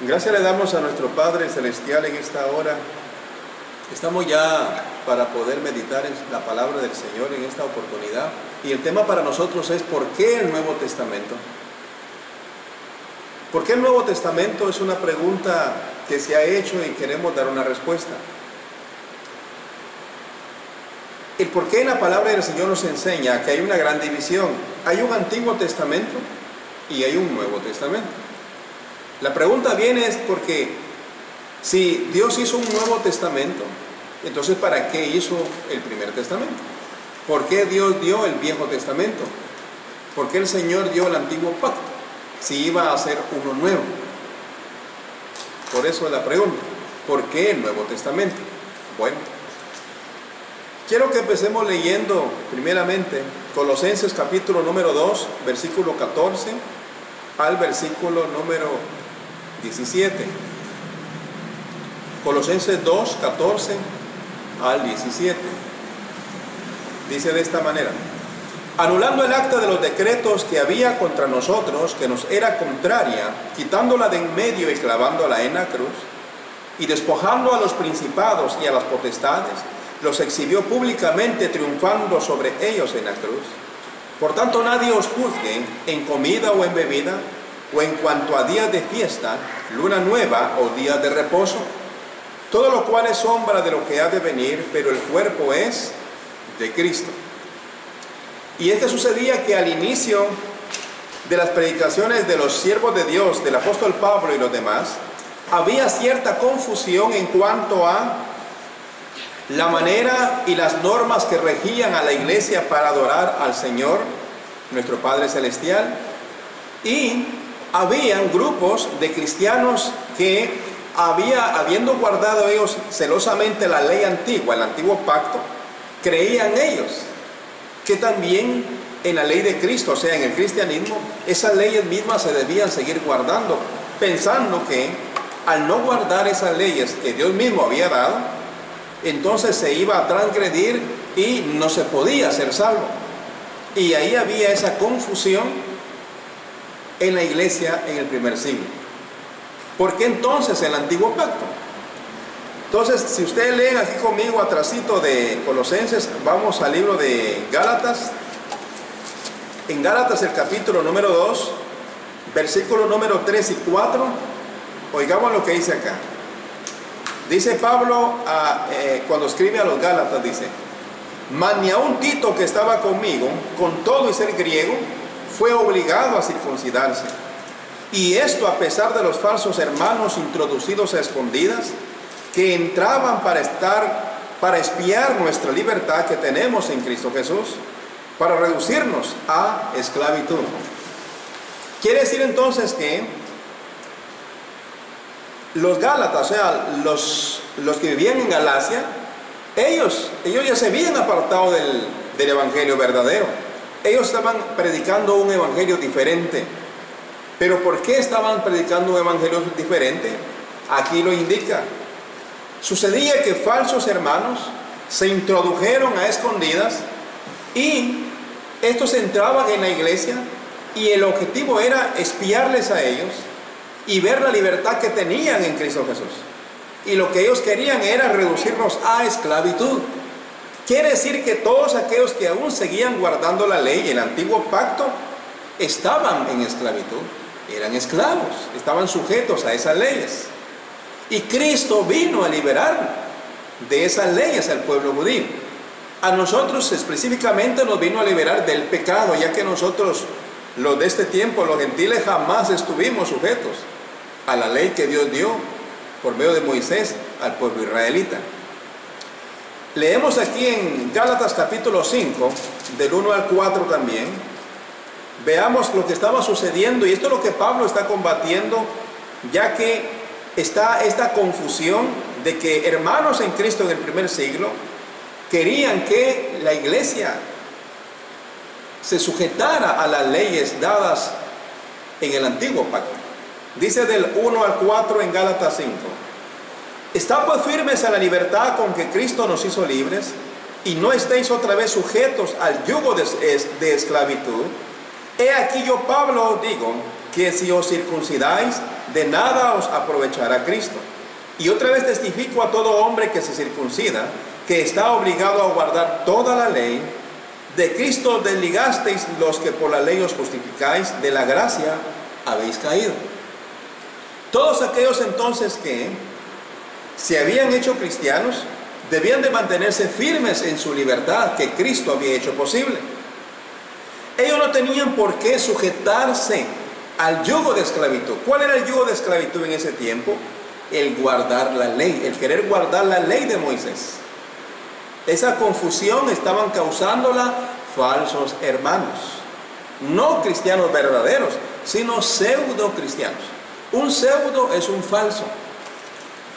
Gracias le damos a nuestro Padre Celestial en esta hora. Estamos ya para poder meditar en la palabra del Señor en esta oportunidad. Y el tema para nosotros es ¿por qué el Nuevo Testamento? ¿Por qué el Nuevo Testamento? Es una pregunta que se ha hecho y queremos dar una respuesta. El por qué en la palabra del Señor nos enseña que hay una gran división. Hay un Antiguo Testamento y hay un Nuevo Testamento. La pregunta viene es porque si Dios hizo un Nuevo Testamento, entonces ¿para qué hizo el Primer Testamento? ¿Por qué Dios dio el Viejo Testamento? ¿Por qué el Señor dio el Antiguo Pacto si iba a hacer uno nuevo? Por eso es la pregunta, ¿por qué el Nuevo Testamento? Bueno, quiero que empecemos leyendo primeramente Colosenses capítulo número 2, versículo 14 al versículo número 17. Colosenses 2, 14 al 17. Dice de esta manera: anulando el acta de los decretos que había contra nosotros, que nos era contraria, quitándola de en medio y clavándola en la cruz, y despojando a los principados y a las potestades, los exhibió públicamente, triunfando sobre ellos en la cruz. Por tanto, nadie os juzgue en comida o en bebida, o en cuanto a días de fiesta, luna nueva o días de reposo, todo lo cual es sombra de lo que ha de venir, pero el cuerpo es de Cristo. Y sucedía que al inicio de las predicaciones de los siervos de Dios, del apóstol Pablo y los demás, había cierta confusión en cuanto a la manera y las normas que regían a la iglesia para adorar al Señor, nuestro Padre Celestial, y habían grupos de cristianos que habiendo guardado ellos celosamente la ley antigua, el antiguo pacto, creían ellos que también en la ley de Cristo, o sea, en el cristianismo, esas leyes mismas se debían seguir guardando, pensando que al no guardar esas leyes que Dios mismo había dado, entonces se iba a transgredir y no se podía ser salvo. Y ahí había esa confusión en la iglesia en el primer siglo. ¿Por qué entonces el antiguo pacto? Entonces, si ustedes leen aquí conmigo atrasito de Colosenses, vamos al libro de Gálatas. En Gálatas el capítulo número 2, versículo número 3 y 4, oigamos lo que dice acá. Dice Pablo, cuando escribe a los Gálatas, dice: mas ni aun Tito, que estaba conmigo, con todo y ser griego, fue obligado a circuncidarse. Y esto a pesar de los falsos hermanos introducidos a escondidas, que entraban para espiar nuestra libertad que tenemos en Cristo Jesús, para reducirnos a esclavitud. Quiere decir entonces que los Gálatas, o sea, los que vivían en Galacia, ellos ya se habían apartado del evangelio verdadero. Ellos estaban predicando un evangelio diferente. ¿Pero por qué estaban predicando un evangelio diferente? Aquí lo indica. Sucedía que falsos hermanos se introdujeron a escondidas y estos entraban en la iglesia y el objetivo era espiarles a ellos y ver la libertad que tenían en Cristo Jesús. Y lo que ellos querían era reducirnos a esclavitud. Quiere decir que todos aquellos que aún seguían guardando la ley, el antiguo pacto, estaban en esclavitud, eran esclavos, estaban sujetos a esas leyes. Y Cristo vino a liberar de esas leyes al pueblo judío. A nosotros específicamente nos vino a liberar del pecado, ya que nosotros, los de este tiempo, los gentiles, jamás estuvimos sujetos a la ley que Dios dio por medio de Moisés al pueblo israelita. Leemos aquí en Gálatas capítulo 5, del 1 al 4 también. Veamos lo que estaba sucediendo, y esto es lo que Pablo está combatiendo, ya que está esta confusión de que hermanos en Cristo en el primer siglo querían que la iglesia se sujetara a las leyes dadas en el antiguo pacto. Dice del 1 al 4 en Gálatas 5: estad pues firmes a la libertad con que Cristo nos hizo libres, y no estéis otra vez sujetos al yugo de esclavitud. He aquí yo, Pablo, os digo que si os circuncidáis, de nada os aprovechará Cristo. Y otra vez testifico a todo hombre que se circuncida, que está obligado a guardar toda la ley. De Cristo os desligasteis los que por la ley os justificáis, de la gracia habéis caído. Todos aquellos entonces que se habían hecho cristianos, debían de mantenerse firmes en su libertad que Cristo había hecho posible. Ellos no tenían por qué sujetarse al yugo de esclavitud. ¿Cuál era el yugo de esclavitud en ese tiempo? El guardar la ley, el querer guardar la ley de Moisés. Esa confusión estaban causándola falsos hermanos. No cristianos verdaderos, sino pseudo cristianos. Un pseudo es un falso.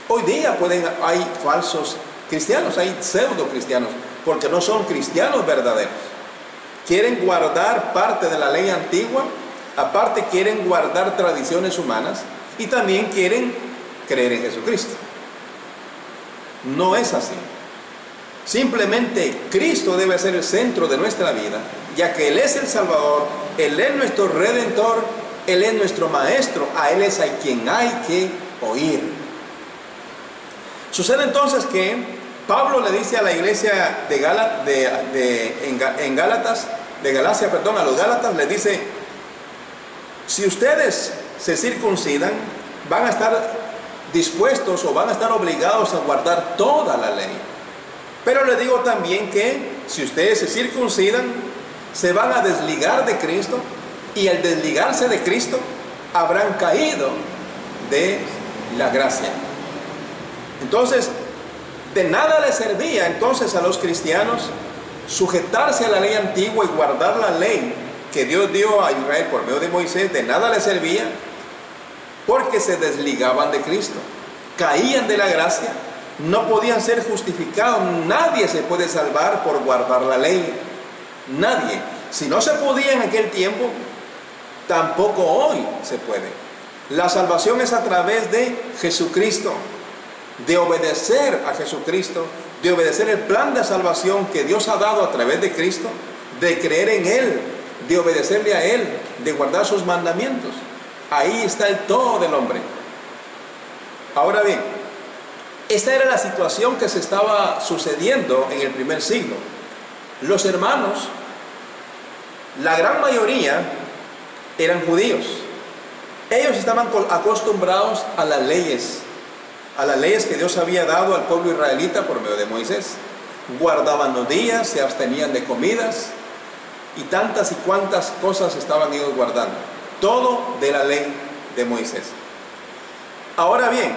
Hoy día hay falsos cristianos, hay pseudo cristianos, porque no son cristianos verdaderos. Quieren guardar parte de la ley antigua, aparte quieren guardar tradiciones humanas y también quieren creer en Jesucristo. No es así. Simplemente Cristo debe ser el centro de nuestra vida, ya que Él es el Salvador, Él es nuestro Redentor, Él es nuestro Maestro, a Él es a quien hay que oír. Sucede entonces que Pablo le dice a la iglesia de Galacia, a los Gálatas, les dice: si ustedes se circuncidan, van a estar dispuestos o van a estar obligados a guardar toda la ley. Pero les digo también que si ustedes se circuncidan, se van a desligar de Cristo, y al desligarse de Cristo, habrán caído de la gracia. Entonces, de nada les servía entonces a los cristianos sujetarse a la ley antigua y guardar la ley que Dios dio a Israel por medio de Moisés. De nada les servía, porque se desligaban de Cristo, caían de la gracia, no podían ser justificados. Nadie se puede salvar por guardar la ley, nadie. Si no se podía en aquel tiempo, tampoco hoy se puede. La salvación es a través de Jesucristo, de obedecer a Jesucristo, de obedecer el plan de salvación que Dios ha dado a través de Cristo, de creer en Él, de obedecerle a Él, de guardar sus mandamientos. Ahí está el todo del hombre. Ahora bien, esta era la situación que se estaba sucediendo en el primer siglo. Los hermanos, la gran mayoría, eran judíos. Ellos estaban acostumbrados a las leyes que Dios había dado al pueblo israelita por medio de Moisés. Guardaban los días, se abstenían de comidas y tantas y cuantas cosas estaban ellos guardando. Todo de la ley de Moisés. Ahora bien,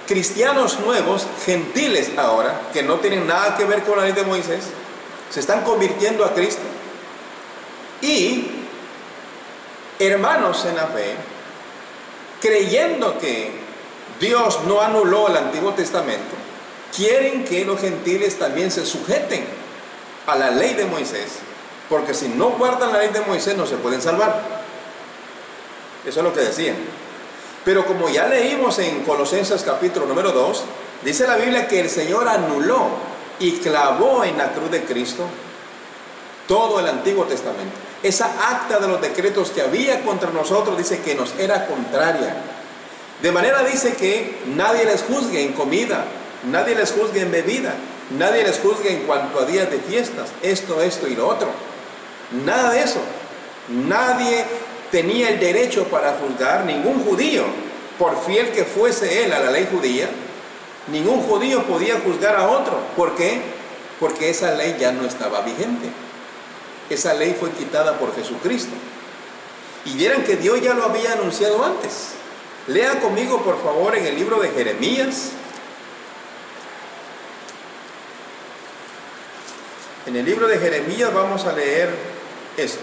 cristianos nuevos, gentiles ahora, que no tienen nada que ver con la ley de Moisés, se están convirtiendo a Cristo. Y hermanos en la fe, creyendo que Dios no anuló el Antiguo Testamento, quieren que los gentiles también se sujeten a la ley de Moisés, porque si no guardan la ley de Moisés no se pueden salvar. Eso es lo que decían. Pero como ya leímos en Colosenses capítulo número 2, dice la Biblia que el Señor anuló y clavó en la cruz de Cristo todo el Antiguo Testamento. Esa acta de los decretos que había contra nosotros, dice que nos era contraria. De manera dice que nadie les juzgue en comida, nadie les juzgue en bebida, nadie les juzgue en cuanto a días de fiestas, esto y lo otro. Nada de eso. Nadie tenía el derecho para juzgar, ningún judío, por fiel que fuese él a la ley judía, ningún judío podía juzgar a otro. ¿Por qué? Porque esa ley ya no estaba vigente. Esa ley fue quitada por Jesucristo. Y vieran que Dios ya lo había anunciado antes. Lean conmigo por favor en el libro de Jeremías. En el libro de Jeremías vamos a leer esto.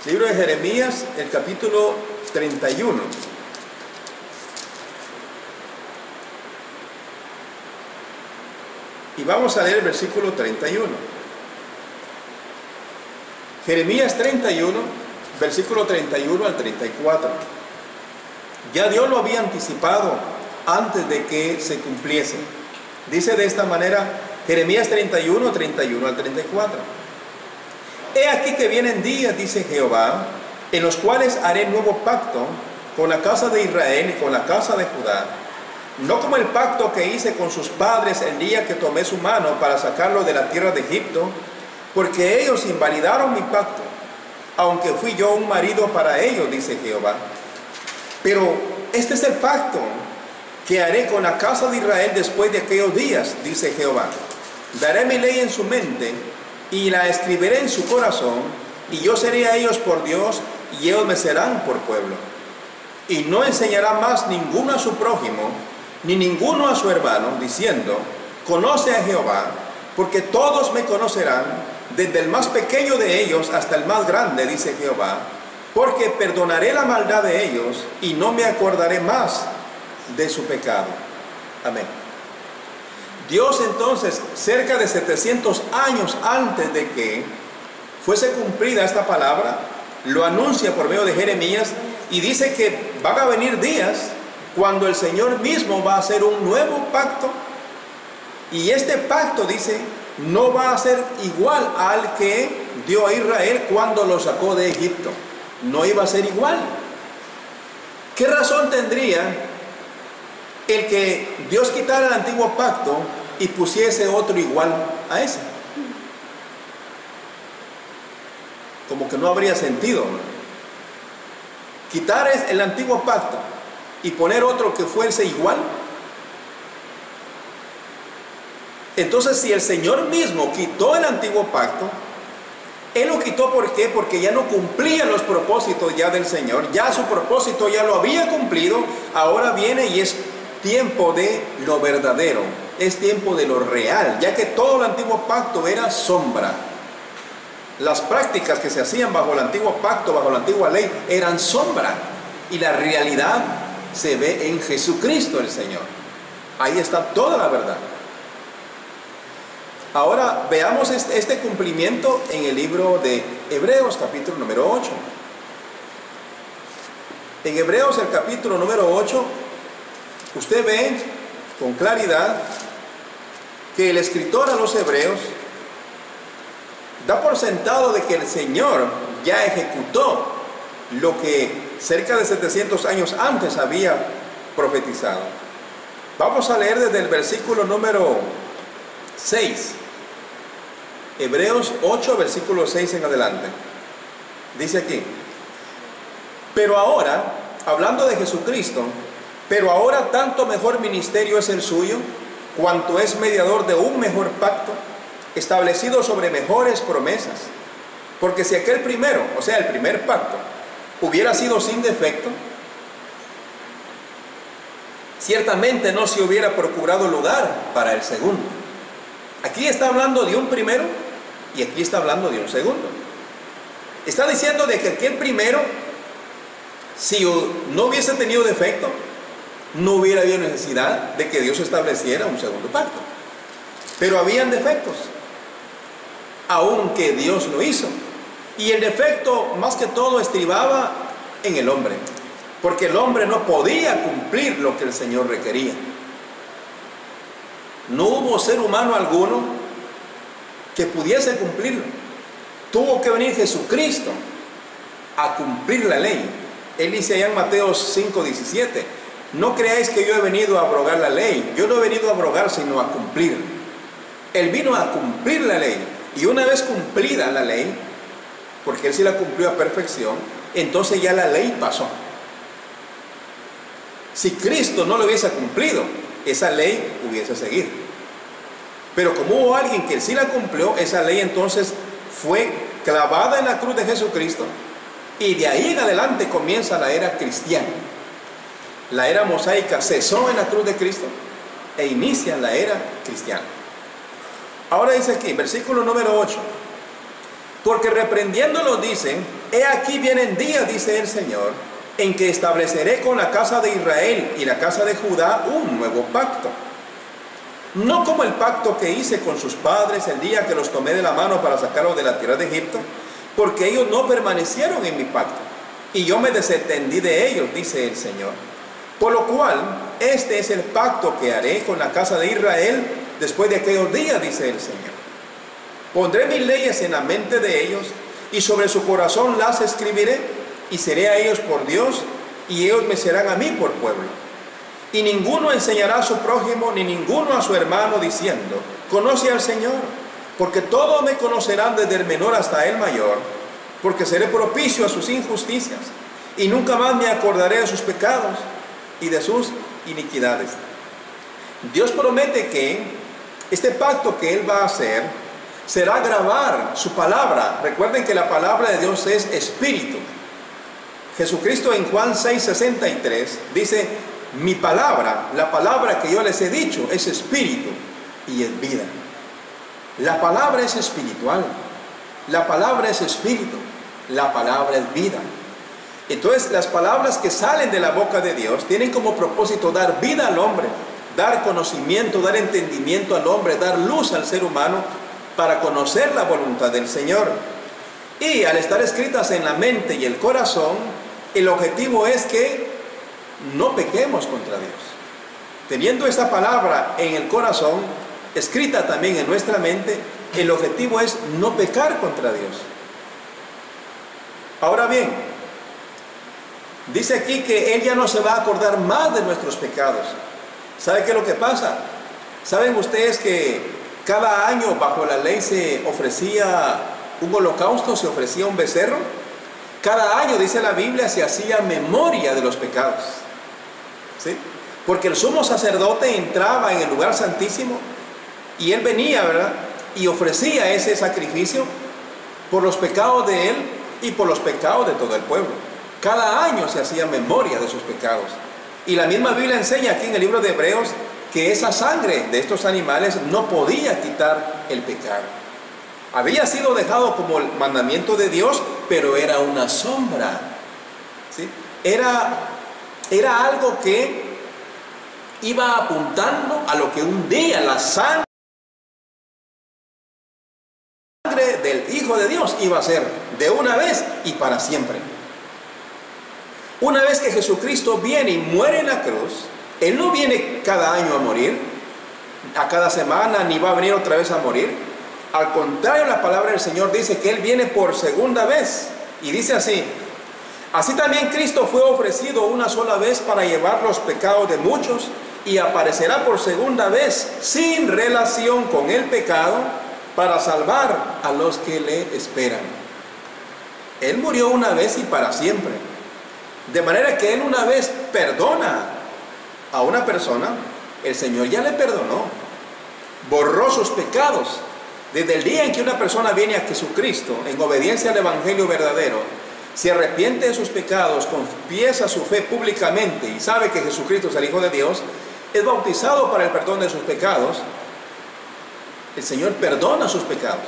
Libro de Jeremías, el capítulo 31. Y vamos a leer el versículo 31. Jeremías 31, versículo 31 al 34. Ya Dios lo había anticipado antes de que se cumpliese. Dice de esta manera Jeremías 31, 31 al 34. He aquí que vienen días, dice Jehová, en los cuales haré nuevo pacto con la casa de Israel y con la casa de Judá, no como el pacto que hice con sus padres el día que tomé su mano para sacarlo de la tierra de Egipto, porque ellos invalidaron mi pacto, aunque fui yo un marido para ellos, dice Jehová. Pero este es el pacto que haré con la casa de Israel después de aquellos días, dice Jehová. Daré mi ley en su mente y la escribiré en su corazón, y yo seré a ellos por Dios, y ellos me serán por pueblo. Y no enseñará más ninguno a su prójimo, ni ninguno a su hermano, diciendo, conoce a Jehová, porque todos me conocerán, desde el más pequeño de ellos hasta el más grande, dice Jehová, porque perdonaré la maldad de ellos, y no me acordaré más de su pecado. Amén. Dios entonces, cerca de 700 años antes de que fuese cumplida esta palabra, lo anuncia por medio de Jeremías y dice que van a venir días cuando el Señor mismo va a hacer un nuevo pacto, y este pacto, dice, no va a ser igual al que dio a Israel cuando lo sacó de Egipto. No iba a ser igual. ¿Qué razón tendría el que Dios quitara el antiguo pacto y pusiese otro igual a ese? Como que no habría sentido, ¿no? Quitar el antiguo pacto y poner otro que fuese igual. Entonces, si el Señor mismo quitó el antiguo pacto, Él lo quitó, ¿por qué? Porque ya no cumplía los propósitos ya del Señor, ya su propósito ya lo había cumplido. Ahora viene y es tiempo de lo verdadero, es tiempo de lo real, ya que todo el antiguo pacto era sombra. Las prácticas que se hacían bajo el antiguo pacto, bajo la antigua ley, eran sombra, y la realidad se ve en Jesucristo el Señor. Ahí está toda la verdad. Ahora veamos este cumplimiento en el libro de Hebreos, capítulo número 8. En Hebreos, el capítulo número 8, usted ve con claridad que el escritor a los Hebreos da por sentado de que el Señor ya ejecutó lo que cerca de 700 años antes había profetizado. Vamos a leer desde el versículo número 6. Hebreos 8, versículo 6 en adelante. Dice aquí: pero ahora, hablando de Jesucristo, pero ahora tanto mejor ministerio es el suyo, cuanto es mediador de un mejor pacto, establecido sobre mejores promesas. Porque si aquel primero, o sea, el primer pacto, hubiera sido sin defecto, ciertamente no se hubiera procurado lugar para el segundo. Aquí está hablando de un primero y aquí está hablando de un segundo. Está diciendo de que aquel primero, si no hubiese tenido defecto, no hubiera habido necesidad de que Dios estableciera un segundo pacto. Pero habían defectos, aunque Dios lo hizo. Y el defecto más que todo estribaba en el hombre, porque el hombre no podía cumplir lo que el Señor requería. No hubo ser humano alguno que pudiese cumplirlo. Tuvo que venir Jesucristo a cumplir la ley. Él dice allá en Mateo 5:17: no creáis que yo he venido a abrogar la ley. Yo no he venido a abrogar, sino a cumplir. Él vino a cumplir la ley. Y una vez cumplida la ley, porque Él sí la cumplió a perfección, entonces ya la ley pasó. Si Cristo no lo hubiese cumplido, esa ley hubiese seguido. Pero como hubo alguien que sí la cumplió, esa ley entonces fue clavada en la cruz de Jesucristo, y de ahí en adelante comienza la era cristiana. La era mosaica cesó en la cruz de Cristo e inicia la era cristiana. Ahora dice aquí, versículo número 8: porque reprendiéndolo dice: he aquí vienen días, dice el Señor, en que estableceré con la casa de Israel y la casa de Judá un nuevo pacto. No como el pacto que hice con sus padres el día que los tomé de la mano para sacarlos de la tierra de Egipto, porque ellos no permanecieron en mi pacto, y yo me desentendí de ellos, dice el Señor. Por lo cual este es el pacto que haré con la casa de Israel después de aquellos días, dice el Señor. Pondré mis leyes en la mente de ellos y sobre su corazón las escribiré, y seré a ellos por Dios y ellos me serán a mí por pueblo. Y ninguno enseñará a su prójimo ni ninguno a su hermano diciendo, conoce al Señor, porque todos me conocerán desde el menor hasta el mayor, porque seré propicio a sus injusticias y nunca más me acordaré de sus pecados y de sus iniquidades. Dios promete que este pacto que Él va a hacer será grabar su palabra. Recuerden que la palabra de Dios es espíritu. Jesucristo en Juan 6:63 dice, mi palabra, la palabra que yo les he dicho es espíritu y es vida. La palabra es espiritual, la palabra es espíritu, la palabra es vida. Entonces las palabras que salen de la boca de Dios tienen como propósito dar vida al hombre, dar conocimiento, dar entendimiento al hombre, dar luz al ser humano para conocer la voluntad del Señor. Y al estar escritas en la mente y el corazón, el objetivo es que no pequemos contra Dios. Teniendo esta palabra en el corazón, escrita también en nuestra mente, el objetivo es no pecar contra Dios. Ahora bien, dice aquí que Él ya no se va a acordar más de nuestros pecados. ¿Sabe qué es lo que pasa? ¿Saben ustedes que cada año bajo la ley se ofrecía un holocausto, se ofrecía un becerro? Cada año, dice la Biblia, se hacía memoria de los pecados, ¿sí? Porque el sumo sacerdote entraba en el lugar santísimo y él venía, ¿verdad?, y ofrecía ese sacrificio por los pecados de él y por los pecados de todo el pueblo. Cada año se hacía memoria de sus pecados. Y la misma Biblia enseña aquí en el libro de Hebreos que esa sangre de estos animales no podía quitar el pecado. Había sido dejado como el mandamiento de Dios, pero era una sombra, ¿sí? Era algo que iba apuntando a lo que un día la sangre del Hijo de Dios iba a ser de una vez y para siempre. Una vez que Jesucristo viene y muere en la cruz, Él no viene cada año a morir, a cada semana, ni va a venir otra vez a morir. Al contrario, la palabra del Señor dice que Él viene por segunda vez. Y dice así: así también Cristo fue ofrecido una sola vez para llevar los pecados de muchos, y aparecerá por segunda vez sin relación con el pecado para salvar a los que le esperan. Él murió una vez y para siempre. De manera que Él una vez perdona a una persona, el Señor ya le perdonó, borró sus pecados. Desde el día en que una persona viene a Jesucristo en obediencia al Evangelio verdadero, se arrepiente de sus pecados, confiesa su fe públicamente y sabe que Jesucristo es el Hijo de Dios, es bautizado para el perdón de sus pecados, el Señor perdona sus pecados,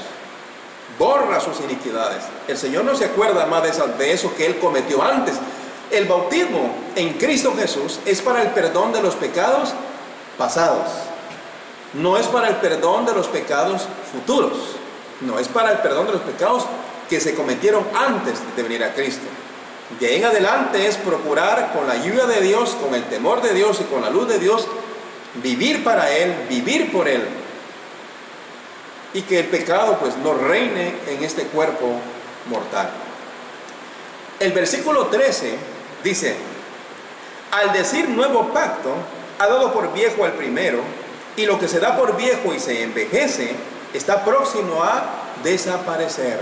borra sus iniquidades. El Señor no se acuerda más de eso que Él cometió antes. El bautismo en Cristo Jesús es para el perdón de los pecados pasados. No es para el perdón de los pecados futuros. No, es para el perdón de los pecados que se cometieron antes de venir a Cristo. De ahí en adelante es procurar, con la ayuda de Dios, con el temor de Dios y con la luz de Dios, vivir para Él, vivir por Él. Y que el pecado pues no reine en este cuerpo mortal. El versículo 13 dice: al decir nuevo pacto, ha dado por viejo al primero, y lo que se da por viejo y se envejece está próximo a desaparecer.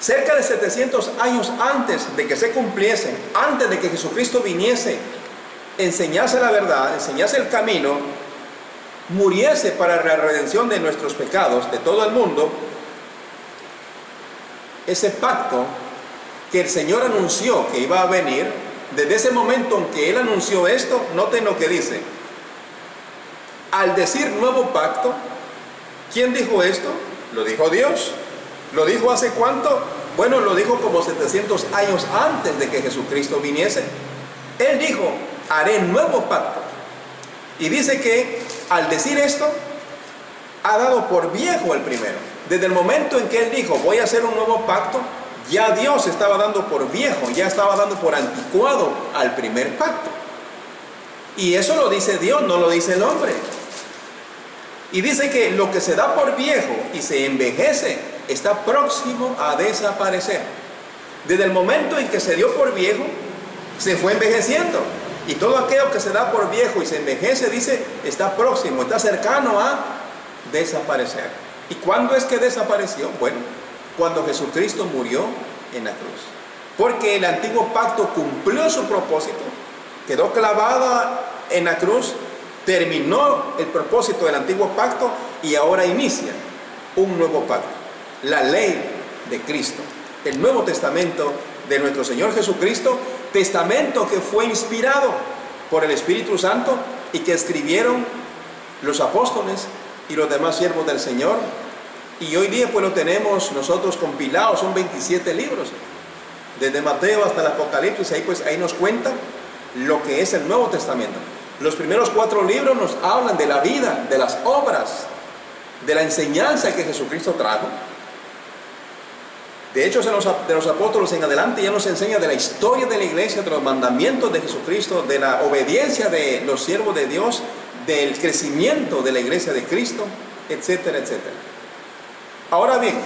Cerca de 700 años antes de que se cumpliese, antes de que Jesucristo viniese, enseñase la verdad, enseñase el camino, muriese para la redención de nuestros pecados, de todo el mundo, ese pacto que el Señor anunció que iba a venir, desde ese momento en que Él anunció esto, noten lo que dice. Al decir nuevo pacto, ¿quién dijo esto? Lo dijo Dios. ¿Lo dijo hace cuánto? Bueno, lo dijo como 700 años antes de que Jesucristo viniese. Él dijo: haré nuevo pacto. Y dice que al decir esto, ha dado por viejo el primero. Desde el momento en que Él dijo: voy a hacer un nuevo pacto, ya Dios estaba dando por viejo, ya estaba dando por anticuado al primer pacto. Y eso lo dice Dios, no lo dice el hombre. Y dice que lo que se da por viejo y se envejece está próximo a desaparecer. Desde el momento en que se dio por viejo, se fue envejeciendo. Y todo aquello que se da por viejo y se envejece, dice, está próximo, está cercano a desaparecer. ¿Y cuándo es que desapareció? Bueno, cuando Jesucristo murió en la cruz. Porque el antiguo pacto cumplió su propósito, quedó clavada en la cruz, terminó el propósito del antiguo pacto y ahora inicia un nuevo pacto, la ley de Cristo, el Nuevo Testamento de nuestro Señor Jesucristo, testamento que fue inspirado por el Espíritu Santo y que escribieron los apóstoles y los demás siervos del Señor. Y hoy día pues lo tenemos nosotros compilado, son 27 libros, desde Mateo hasta el Apocalipsis. Ahí nos cuentan lo que es el Nuevo Testamento. Los primeros 4 libros nos hablan de la vida, de las obras, de la enseñanza que Jesucristo trajo. De hecho, de los apóstoles en adelante ya nos enseña de la historia de la iglesia, de los mandamientos de Jesucristo, de la obediencia de los siervos de Dios, del crecimiento de la iglesia de Cristo, etcétera, etcétera. Ahora bien,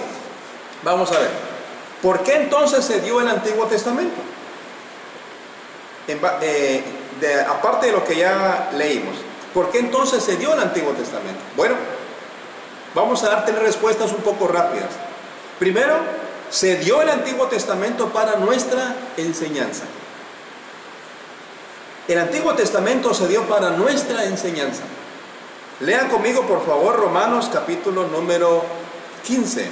vamos a ver, ¿por qué entonces se dio el Antiguo Testamento? Aparte de lo que ya leímos, ¿por qué entonces se dio el Antiguo Testamento? Bueno, vamos a dar 3 respuestas un poco rápidas. Primero, se dio el Antiguo Testamento para nuestra enseñanza. El Antiguo Testamento se dio para nuestra enseñanza. Lean conmigo, por favor, Romanos capítulo número 15.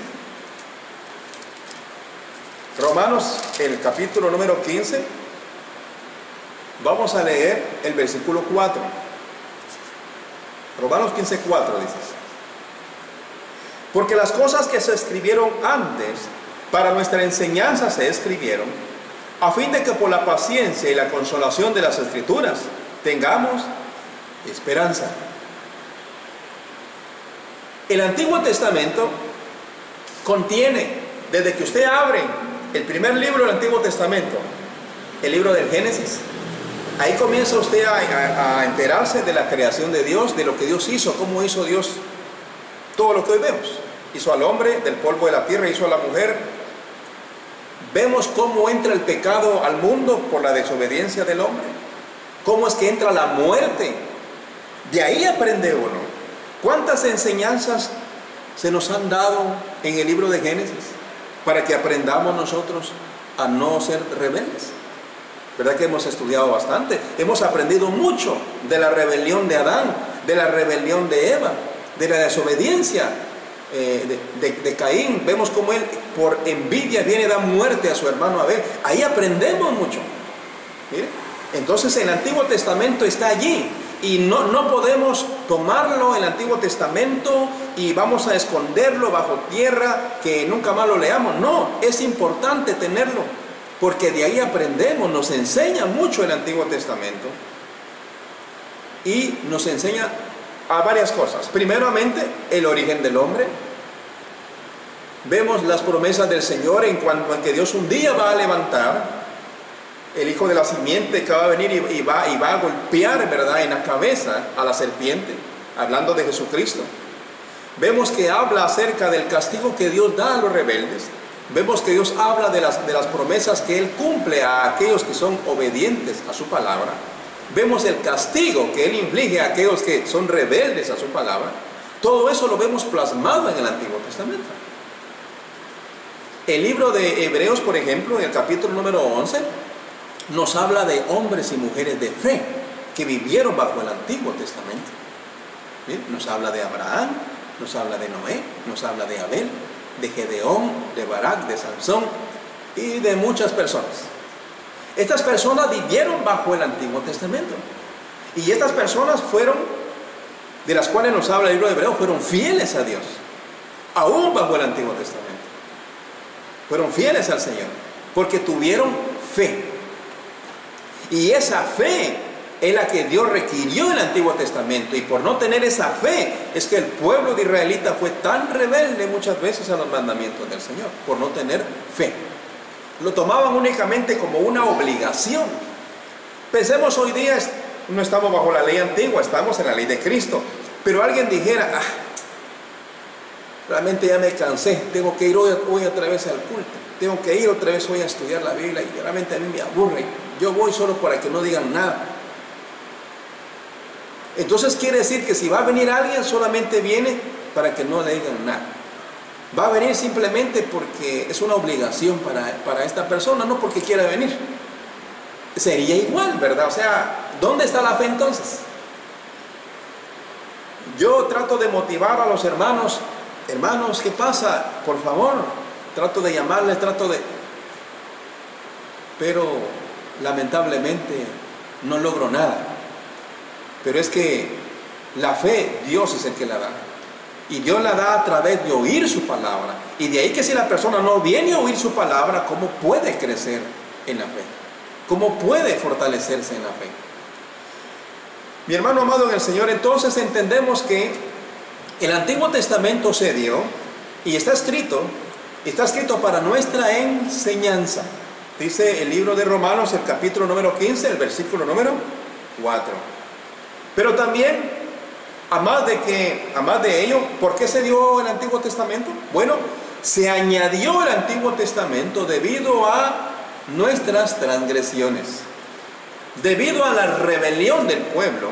Romanos, el capítulo número 15. Vamos a leer el versículo 4. Romanos 15:4 dice: porque las cosas que se escribieron antes para nuestra enseñanza se escribieron, a fin de que por la paciencia y la consolación de las Escrituras tengamos esperanza. El Antiguo Testamento contiene, desde que usted abre el primer libro del Antiguo Testamento, el libro del Génesis, ahí comienza usted a enterarse de la creación de Dios, de lo que Dios hizo, cómo hizo Dios todo lo que hoy vemos. Hizo al hombre del polvo de la tierra, hizo a la mujer. Vemos cómo entra el pecado al mundo por la desobediencia del hombre. Cómo es que entra la muerte. De ahí aprende uno. ¿Cuántas enseñanzas se nos han dado en el libro de Génesis para que aprendamos nosotros a no ser rebeldes? ¿Verdad que hemos estudiado bastante? Hemos aprendido mucho de la rebelión de Adán, de la rebelión de Eva, de la desobediencia de Caín. Vemos cómo él por envidia viene a dar muerte a su hermano Abel. Ahí aprendemos mucho. ¿Mire? Entonces el Antiguo Testamento está allí y no podemos tomarlo, el Antiguo Testamento, y vamos a esconderlo bajo tierra, que nunca más lo leamos. No, es importante tenerlo, porque de ahí aprendemos, nos enseña mucho el Antiguo Testamento y nos enseña a varias cosas. Primeramente, el origen del hombre. Vemos las promesas del Señor en cuanto a que Dios un día va a levantar el hijo de la simiente, que va a venir y va a golpear, ¿verdad?, en la cabeza a la serpiente, hablando de Jesucristo. Vemos que habla acerca del castigo que Dios da a los rebeldes. Vemos que Dios habla de las promesas que Él cumple a aquellos que son obedientes a su palabra. Vemos el castigo que Él inflige a aquellos que son rebeldes a su palabra. Todo eso lo vemos plasmado en el Antiguo Testamento. El libro de Hebreos, por ejemplo, en el capítulo número 11, nos habla de hombres y mujeres de fe que vivieron bajo el Antiguo Testamento. ¿Bien? Nos habla de Abraham, nos habla de Noé, nos habla de Abel, de Gedeón, de Barak, de Sansón y de muchas personas. Estas personas vivieron bajo el Antiguo Testamento. Y estas personas fueron, de las cuales nos habla el libro de Hebreos, fueron fieles a Dios, aún bajo el Antiguo Testamento. Fueron fieles al Señor, porque tuvieron fe. Y esa fe es la que Dios requirió en el Antiguo Testamento. Y por no tener esa fe, es que el pueblo de israelita fue tan rebelde muchas veces a los mandamientos del Señor, por no tener fe. Lo tomaban únicamente como una obligación. Pensemos hoy día no estamos bajo la ley antigua, estamos en la ley de Cristo. Pero alguien dijera, realmente ya me cansé, tengo que ir hoy otra vez al culto, tengo que ir otra vez hoy a estudiar la Biblia y realmente a mí me aburre, yo voy solo para que no digan nada. Entonces quiere decir que si va a venir alguien, solamente viene para que no le digan nada. Va a venir simplemente porque es una obligación para esta persona, no porque quiera venir. Sería igual, ¿verdad? O sea, ¿dónde está la fe entonces? Yo trato de motivar a los hermanos. Hermanos, ¿qué pasa? Por favor, trato de llamarles, pero lamentablemente no logro nada. Pero es que la fe, Dios es el que la da. Y Dios la da a través de oír su palabra. Y de ahí que si la persona no viene a oír su palabra, ¿cómo puede crecer en la fe? ¿Cómo puede fortalecerse en la fe? Mi hermano amado en el Señor, entonces entendemos que el Antiguo Testamento se dio y está escrito para nuestra enseñanza. Dice el libro de Romanos, el capítulo número 15, el versículo número 4. Pero también, además de ello, ¿por qué se dio el Antiguo Testamento? Bueno, se añadió el Antiguo Testamento debido a nuestras transgresiones. Debido a la rebelión del pueblo,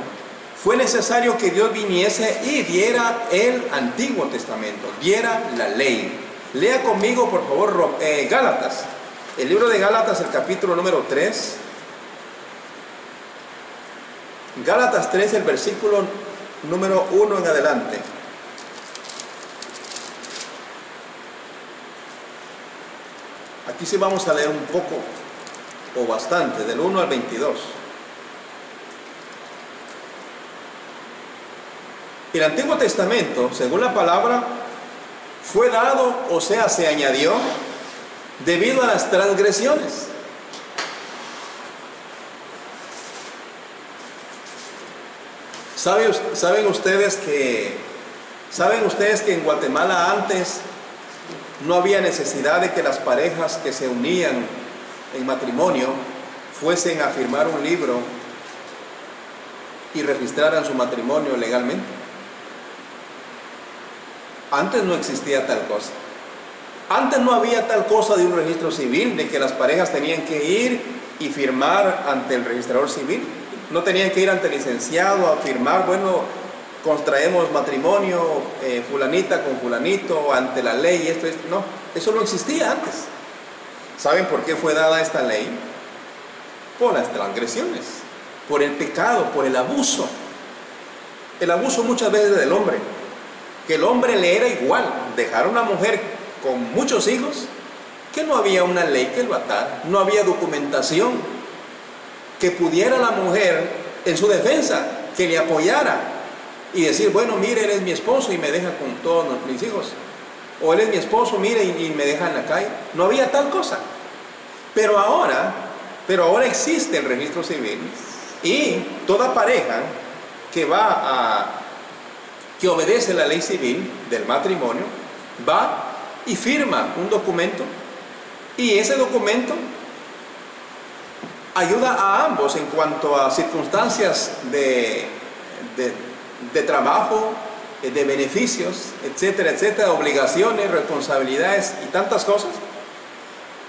fue necesario que Dios viniese y diera el Antiguo Testamento, diera la ley. Lea conmigo, por favor, Gálatas. El libro de Gálatas, el capítulo número 3. Gálatas 3, el versículo número 1 en adelante. Aquí sí vamos a leer un poco o bastante, del 1 al 22. El Antiguo Testamento, según la palabra, fue dado, o sea, se añadió debido a las transgresiones. ¿Saben ustedes que en Guatemala antes no había necesidad de que las parejas que se unían en matrimonio fuesen a firmar un libro y registraran su matrimonio legalmente? Antes no existía tal cosa. Antes no había tal cosa de un registro civil, de que las parejas tenían que ir y firmar ante el registrador civil. No tenían que ir ante el licenciado a firmar, bueno, contraemos matrimonio, fulanita con fulanito, ante la ley, esto. No, eso no existía antes. ¿Saben por qué fue dada esta ley? Por las transgresiones, por el pecado, por el abuso. El abuso muchas veces del hombre, que el hombre le era igual dejar a una mujer con muchos hijos, que no había una ley que lo atara, no había documentación que pudiera la mujer en su defensa, que le apoyara y decir, bueno, mire, él es mi esposo y me deja con todos mis hijos, o él es mi esposo, mire, y me deja en la calle. No había tal cosa. Pero ahora existe el registro civil, y toda pareja que que obedece la ley civil del matrimonio va y firma un documento, y ese documento ayuda a ambos en cuanto a circunstancias de trabajo, de beneficios, etcétera, etcétera, obligaciones, responsabilidades y tantas cosas,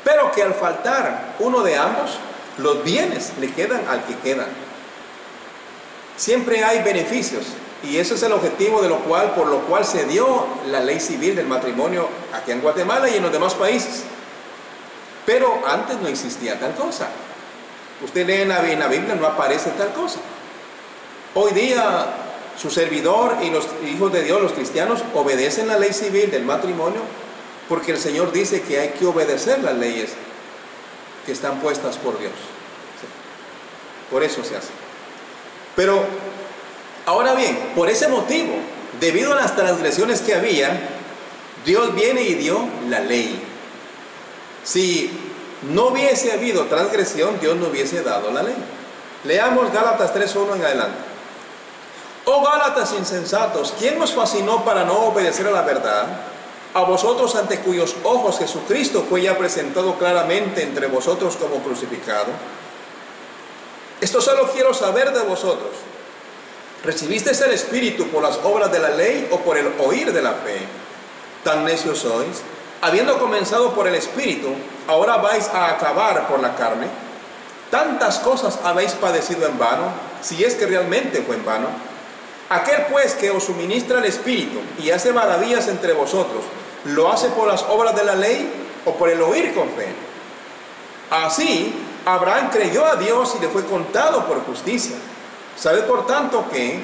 pero que al faltar uno de ambos, los bienes le quedan al que quedan. Siempre hay beneficios, y ese es el objetivo por lo cual se dio la ley civil del matrimonio aquí en Guatemala y en los demás países. Pero antes no existía tal cosa. Usted lee en la Biblia, no aparece tal cosa. Hoy día su servidor y los hijos de Dios, los cristianos, obedecen la ley civil del matrimonio porque el Señor dice que hay que obedecer las leyes que están puestas por Dios. Por eso se hace. Pero, ahora bien, por ese motivo, debido a las transgresiones que había, Dios viene y dio la ley. Si no hubiese habido transgresión, Dios no hubiese dado la ley. Leamos Gálatas 3:1 en adelante. Oh Gálatas insensatos, ¿quién os fascinó para no obedecer a la verdad? A vosotros ante cuyos ojos Jesucristo fue ya presentado claramente entre vosotros como crucificado. Esto solo quiero saber de vosotros. ¿Recibisteis el Espíritu por las obras de la ley o por el oír de la fe? Tan necios sois. Habiendo comenzado por el Espíritu, ahora vais a acabar por la carne. Tantas cosas habéis padecido en vano, si es que realmente fue en vano. Aquel pues que os suministra el Espíritu y hace maravillas entre vosotros, ¿lo hace por las obras de la ley o por el oír con fe? Así, Abraham creyó a Dios y le fue contado por justicia. Sabed por tanto que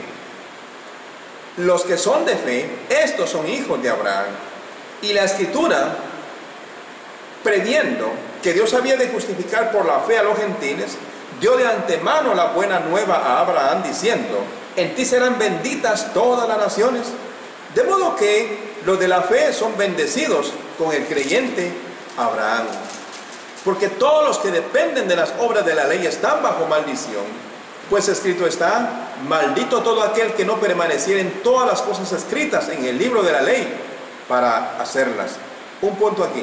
los que son de fe, estos son hijos de Abraham. Y la Escritura, previendo que Dios había de justificar por la fe a los gentiles, dio de antemano la buena nueva a Abraham, diciendo: en ti serán benditas todas las naciones. De modo que los de la fe son bendecidos con el creyente Abraham. Porque todos los que dependen de las obras de la ley están bajo maldición. Pues escrito está: maldito todo aquel que no permaneciera en todas las cosas escritas en el libro de la ley para hacerlas. Un punto aquí.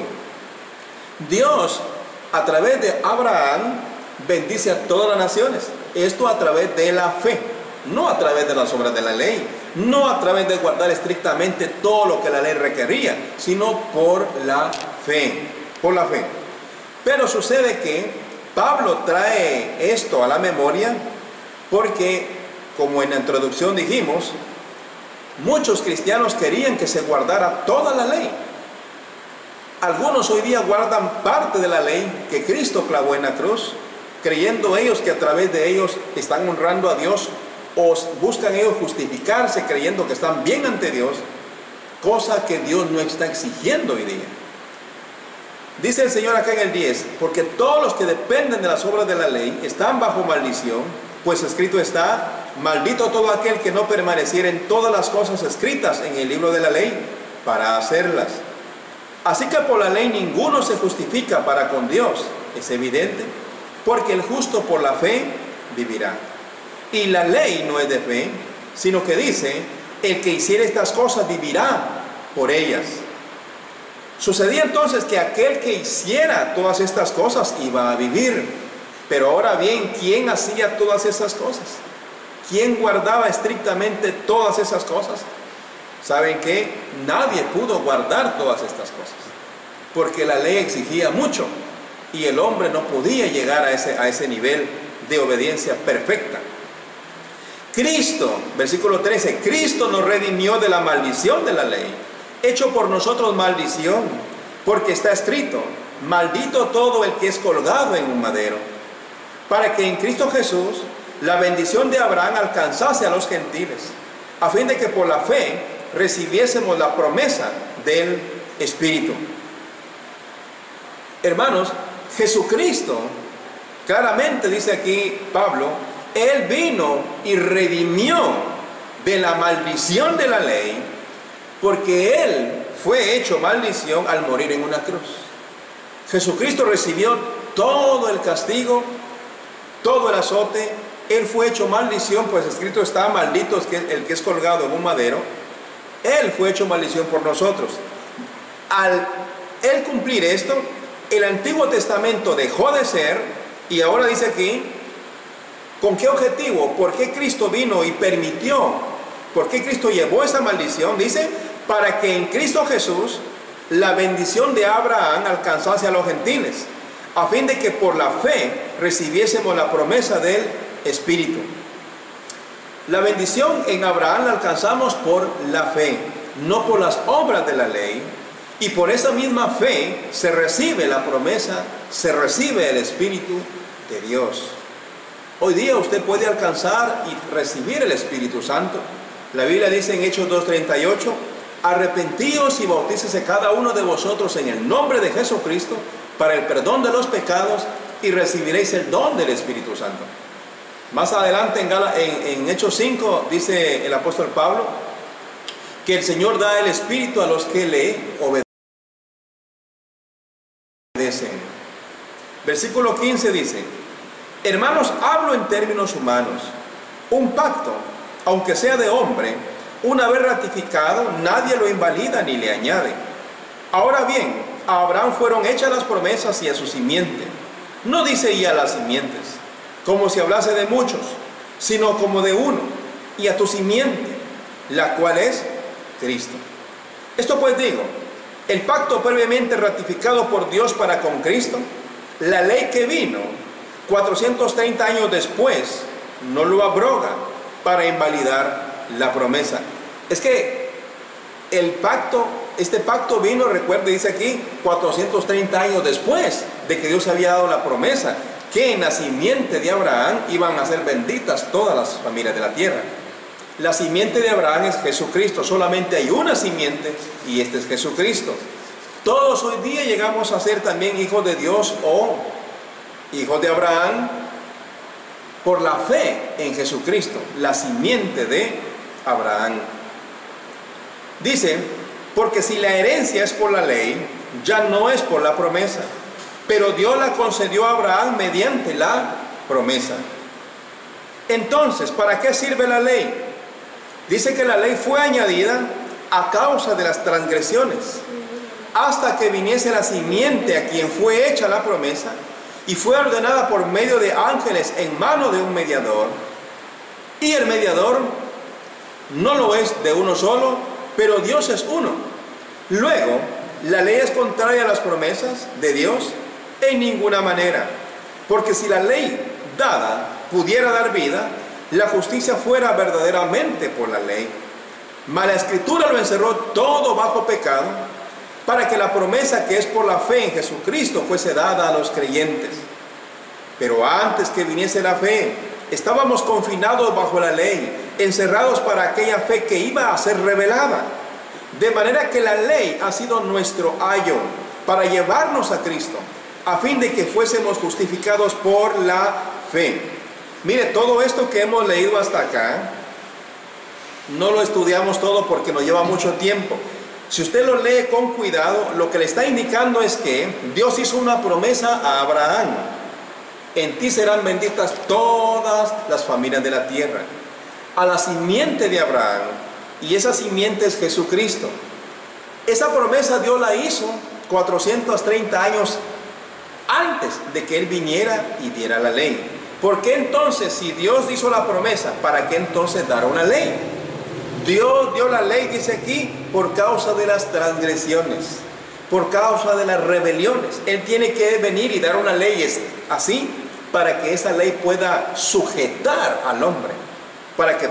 Dios, a través de Abraham, bendice a todas las naciones. Esto a través de la fe, no a través de las obras de la ley, no a través de guardar estrictamente todo lo que la ley requería, sino por la fe, por la fe. Pero sucede que Pablo trae esto a la memoria porque, como en la introducción dijimos, muchos cristianos querían que se guardara toda la ley. Algunos hoy día guardan parte de la ley que Cristo clavó en la cruz, creyendo ellos que a través de ellos están honrando a Dios, o buscan ellos justificarse creyendo que están bien ante Dios, cosa que Dios no está exigiendo hoy día. Dice el Señor acá en el 10: porque todos los que dependen de las obras de la ley están bajo maldición, pues escrito está: maldito todo aquel que no permaneciera en todas las cosas escritas en el libro de la ley para hacerlas. Así que por la ley ninguno se justifica para con Dios, es evidente, porque el justo por la fe vivirá. Y la ley no es de fe, sino que dice: el que hiciere estas cosas vivirá por ellas. Sucedía entonces que aquel que hiciera todas estas cosas iba a vivir. Pero ahora bien, ¿quién hacía todas esas cosas? ¿Quién guardaba estrictamente todas esas cosas? ¿Saben qué? Nadie pudo guardar todas estas cosas, porque la ley exigía mucho y el hombre no podía llegar a ese nivel de obediencia perfecta. Cristo, versículo 13, Cristo nos redimió de la maldición de la ley, hecho por nosotros maldición, porque está escrito: maldito todo el que es colgado en un madero, para que en Cristo Jesús la bendición de Abraham alcanzase a los gentiles, a fin de que por la fe recibiésemos la promesa del Espíritu. Hermanos, Jesucristo, claramente dice aquí Pablo, Él vino y redimió de la maldición de la ley, porque Él fue hecho maldición al morir en una cruz. Jesucristo recibió todo el castigo, todo el azote. Él fue hecho maldición, pues escrito está: maldito el que es colgado en un madero. Él fue hecho maldición por nosotros. Al Él cumplir esto, el Antiguo Testamento dejó de ser, y ahora dice aquí, ¿con qué objetivo? ¿Por qué Cristo vino y permitió? ¿Por qué Cristo llevó esa maldición? Dice: para que en Cristo Jesús la bendición de Abraham alcanzase a los gentiles, a fin de que por la fe recibiésemos la promesa del Espíritu. La bendición en Abraham la alcanzamos por la fe, no por las obras de la ley, y por esa misma fe se recibe la promesa, se recibe el Espíritu de Dios. Hoy día usted puede alcanzar y recibir el Espíritu Santo. La Biblia dice en Hechos 2:38: arrepentíos y bautícese cada uno de vosotros en el nombre de Jesucristo para el perdón de los pecados, y recibiréis el don del Espíritu Santo. Más adelante en Hechos 5 dice el apóstol Pablo que el Señor da el Espíritu a los que le obedecen. Versículo 15 dice: hermanos, hablo en términos humanos. Un pacto, aunque sea de hombre, una vez ratificado, nadie lo invalida ni le añade. Ahora bien, a Abraham fueron hechas las promesas y a su simiente. No dice y a las simientes, como si hablase de muchos, sino como de uno, y a tu simiente, la cual es Cristo. Esto pues digo, el pacto previamente ratificado por Dios para con Cristo, la ley que vino 430 años después, no lo abroga para invalidar la promesa. Es que este pacto vino, recuerde, dice aquí, 430 años después de que Dios había dado la promesa, que en la simiente de Abraham iban a ser benditas todas las familias de la tierra. La simiente de Abraham es Jesucristo, solamente hay una simiente y este es Jesucristo. Todos hoy día llegamos a ser también hijos de Dios o hijos de Abraham por la fe en Jesucristo, la simiente de Abraham. Dice, porque si la herencia es por la ley, ya no es por la promesa, pero Dios la concedió a Abraham mediante la promesa. Entonces, ¿para qué sirve la ley? Dice que la ley fue añadida a causa de las transgresiones, hasta que viniese la simiente a quien fue hecha la promesa, y fue ordenada por medio de ángeles en mano de un mediador. Y el mediador no lo es de uno solo, pero Dios es uno. Luego, ¿la ley es contraria a las promesas de Dios? En ninguna manera, porque si la ley dada pudiera dar vida, la justicia fuera verdaderamente por la ley. Mas la Escritura lo encerró todo bajo pecado, para que la promesa que es por la fe en Jesucristo fuese dada a los creyentes. Pero antes que viniese la fe, estábamos confinados bajo la ley, encerrados para aquella fe que iba a ser revelada. De manera que la ley ha sido nuestro ayo para llevarnos a Cristo, a fin de que fuésemos justificados por la fe. Mire, todo esto que hemos leído hasta acá, no lo estudiamos todo porque nos lleva mucho tiempo. Si usted lo lee con cuidado, lo que le está indicando es que Dios hizo una promesa a Abraham: en ti serán benditas todas las familias de la tierra. A la simiente de Abraham, y esa simiente es Jesucristo. Esa promesa Dios la hizo 430 años antes de que Él viniera y diera la ley. ¿Por qué entonces, si Dios hizo la promesa, para qué entonces dar una ley? Dios dio la ley, dice aquí, por causa de las transgresiones, por causa de las rebeliones. Él tiene que venir y dar una ley así, para que esa ley pueda sujetar al hombre, para que